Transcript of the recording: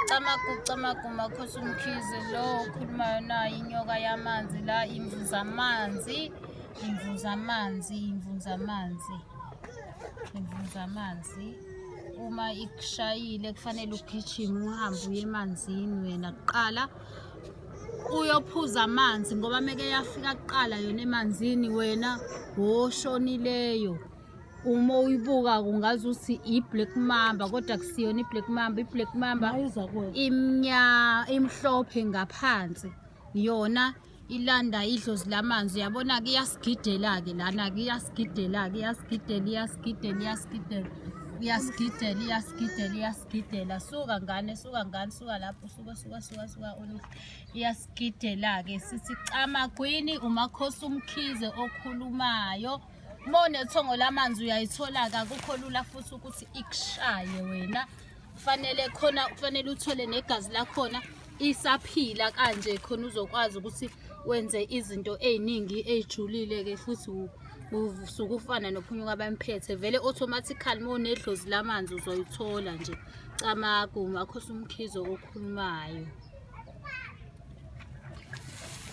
Camaguma khosi umkhize lo okhulumayo nayo inyoka yamanzi la imvuza amanzi. Uma ikushayile kufanele ugijime uhambe uye emanzini wena kuqala uyophuza amanzi ngoba meke yafika kuqala yona emanzini wena woshonileyo. Uma uyibuka kungazuthi i-black mamba kodwa kusiyona i-black mamba imhlophe ngaphansi yona ilanda idlozi lamanzi. Uyabona-ke iyasigidela-ke lana-ke iyasigidela. Suka ngane suka lapho suka Oluhle iyasigidela-ke. Sithi Camagwini umakhosi umkhize okhulumayo. Uma unethongo lamanzi uyayithola-ke, akukho lula futhi ukuthi ikushaye wena. Kufanele uthole negazi lakhona isaphila kanje khona uzokwazi ukuthi wenze izinto ey'ningi ey'julile-ke futhi usuke ufana nophunyuka bamphethe vele automatically. Uma unedlozi lamanzi uzoyithola nje. Camaguma khosi umkhize okhulumayo.